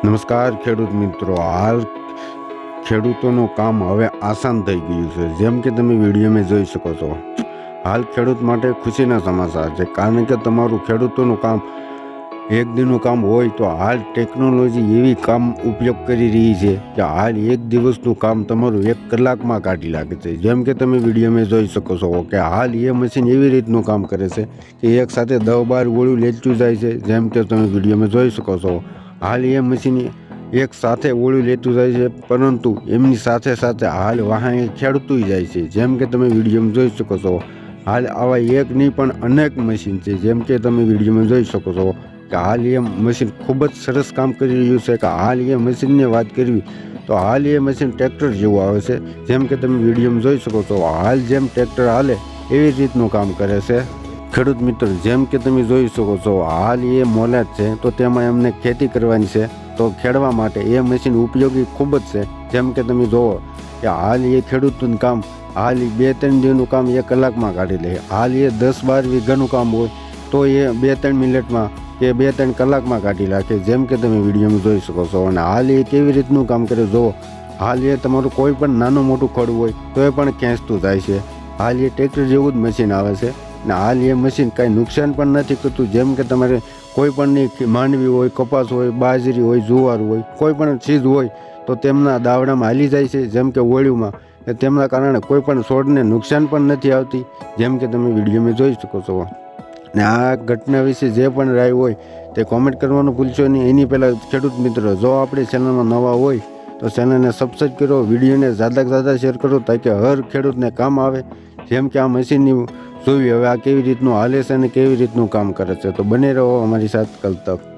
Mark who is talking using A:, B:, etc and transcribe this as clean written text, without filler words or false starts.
A: નમસ્કાર ખેડૂત મિત્રો, હાલ ખેડૂતોનું કામ હવે આસાન થઈ ગયું છે. જેમ કે તમે વિડીયોમાં જોઈ શકો છો, હાલ ખેડૂત માટે ખુશીના સમાચાર છે. કારણ કે તમારું ખેડૂતોનું કામ એક દિનનું કામ હોય તો હાલ ટેકનોલોજી એવી કામ ઉપયોગ કરી રહી છે કે હાલ એક દિવસનું કામ તમારું 1 કલાકમાં કાઢી લાગે છે. જેમ કે તમે વિડીયોમાં જોઈ શકો છો કે હાલ એ મશીન એવી રીતનું કામ કરે છે કે એક સાથે 10-12 ગોળું લેતું જાય છે. જેમ કે તમે વિડીયોમાં જોઈ શકો છો, હાલ એ મશીન એક સાથે ઓળું લેતું જાય છે, પરંતુ એમની સાથે સાથે હાલ વાહન ખેડતું જાય છે. જેમ કે તમે વિડીયોમાં જોઈ શકો છો, હાલ આવા એક નહીં પણ અનેક મશીન છે. જેમ કે તમે વિડીયોમાં જોઈ શકો છો કે હાલ એ મશીન ખૂબ જ સરસ કામ કરી રહ્યું છે. કે હાલ એ મશીનની વાત કરવી તો હાલ એ મશીન ટ્રેક્ટર જેવું આવે છે. જેમ કે તમે વિડીયોમાં જોઈ શકો છો, હાલ જેમ ટ્રેક્ટર હાલે એવી રીતનું કામ કરે છે. ખેડૂત મિત્રો, જેમ કે તમે જોઈ શકો છો, હાલ એ મોલાદ છે તો તેમાં એમને ખેતી કરવાની છે, તો ખેડવા માટે એ મશીન ઉપયોગી ખૂબ જ છે. જેમ કે તમે જુઓ કે હાલ એ ખેડૂતનું કામ હાલ 2-3 દિવસનું કામ 1 કલાકમાં કાઢી લે. હાલ એ 10-12 વીઘાનું કામ હોય તો એ 2-3 મિનિટમાં કે 2-3 કલાકમાં કાઢી નાખે. જેમ કે તમે વિડીયોમાં જોઈ શકો છો. અને હાલ એ કેવી રીતનું કામ કરે જુઓ, હાલ એ તમારું કોઈ પણ નાનું મોટું ખડ હોય તો એ પણ ખેંચતું જાય છે. હાલ એ ટ્રેક્ટર જેવું જ મશીન આવે છે. ને હાલ એ મશીન કાંઈ નુકસાન પણ નથી કરતું. જેમ કે તમારે કોઈ પણની માંડવી હોય, કપાસ હોય, બાજરી હોય, જુવાર હોય, કોઈ પણ ચીજ હોય તો તેમના દાવડામાં હાલી જાય છે. જેમ કે ઓળીમાં તેમના કારણે કોઈ પણ છોડને નુકસાન પણ નથી આવતી. જેમ કે તમે વિડીયોમાં જોઈ શકો છો. ને આ ઘટના વિશે જે પણ રાય હોય તે કોમેન્ટ કરવાનું ભૂલશો નહીં. એની પહેલાં ખેડૂત મિત્રો, જો આપણી ચેનલમાં નવા હોય તો ચેનલને સબસ્ક્રાઈબ કરો, વિડીયોને જ્યાદા શેર કરો તાકે હર ખેડૂતને કામ આવે. જેમ કે આ મશીનની જોઈ હવે આ કેવી રીતનું હાલે છે અને કેવી રીતનું કામ કરે છે. તો બને રહો અમારી સાથે કલ તક.